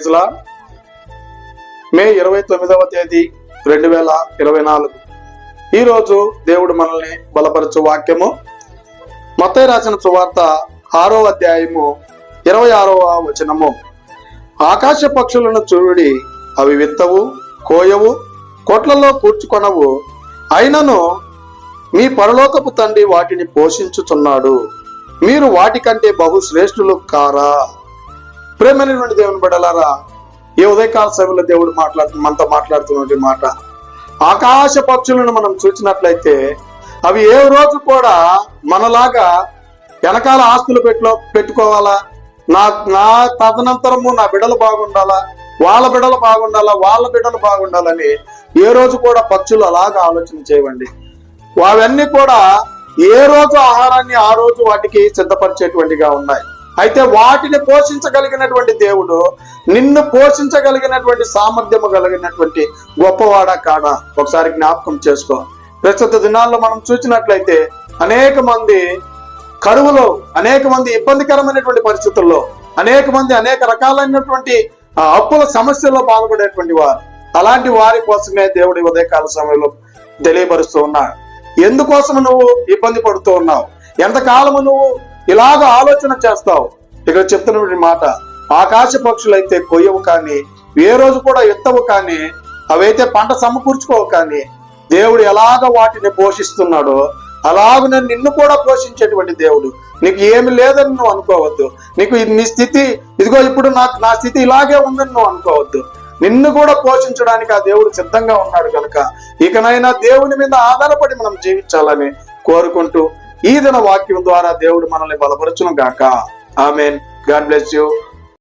Praise లా మే 29వ తేదీ 2024 ఈరోజు దేవుడు మనల్ని బలపరచు వాక్యము మత్తయి రాసిన సువార్త 6వ అధ్యాయము 26వ వచనము. ఆకాశ పక్షులను చూడుడి, అవి విత్తవు, కోయవు, కొట్లలో కూర్చుకొనవు, అయినను మీ పరలోకపు తండ్రి వాటిని పోషించుచున్నాడు. మీరు వాటికంటే బహు శ్రేష్ఠులు కారా? ప్రేమైనటువంటి దేవుని బిడ్డలారా, ఈ ఉదయకాల సమయంలో దేవుడు మనతో మాట్లాడుతున్నటువంటి మాట, ఆకాశ పక్షులను మనం చూసినట్లయితే అవి ఏ రోజు కూడా మనలాగా వెనకాల ఆస్తులు పెట్టుకోవాలా, నా తదనంతరము నా బిడ్డలు బాగుండాలా, వాళ్ళ బిడ్డలు బాగుండాలని ఏ రోజు కూడా పక్షులు అలాగా ఆలోచన చేయవండి. అవన్నీ కూడా ఏ రోజు ఆహారాన్ని ఆ రోజు వాటికి సిద్ధపరిచేటువంటిగా ఉన్నాయి. అయితే వాటిని పోషించగలిగినటువంటి దేవుడు, నిన్ను పోషించగలిగినటువంటి సామర్థ్యము కలిగినటువంటి గొప్పవాడా కాడా? ఒకసారి జ్ఞాపకం చేసుకో. ప్రస్తుత దినాల్లో మనం చూసినట్లయితే అనేక మంది కరువులో, అనేక మంది ఇబ్బందికరమైనటువంటి పరిస్థితుల్లో, అనేక మంది అనేక రకాలైనటువంటి అప్పుల సమస్యల్లో బాధపడేటువంటి వారు, అలాంటి వారి కోసమే దేవుడి ఉదయకాల సమయంలో తెలియపరుస్తూ ఉన్నాడు. ఎందుకోసం నువ్వు ఇబ్బంది పడుతూ ఉన్నావు? ఎంతకాలము నువ్వు ఇలాగ ఆలోచన చేస్తావు? ఇక్కడ చెప్తున్నటువంటి మాట, ఆకాశ పక్షులైతే కొయ్యవు కానీ, ఏ రోజు కూడా ఎత్తవు కానీ, అవైతే పంట సమకూర్చుకోవు కానీ, దేవుడు ఎలాగ వాటిని పోషిస్తున్నాడో అలాగనే నిన్ను కూడా పోషించేటువంటి దేవుడు. నీకు ఏమి లేదని నువ్వు అనుకోవద్దు. నీకు నీ స్థితి ఇదిగో ఇప్పుడు నా స్థితి ఇలాగే ఉందని నువ్వు అనుకోవద్దు. నిన్ను కూడా పోషించడానికి ఆ దేవుడు సిద్ధంగా ఉన్నాడు కనుక ఇకనైనా దేవుని మీద ఆధారపడి మనం జీవించాలని కోరుకుంటూ ఈ దిన వాక్యం ద్వారా దేవుడు మనల్ని బలపరచును గాక. ఆమేన్. God bless you.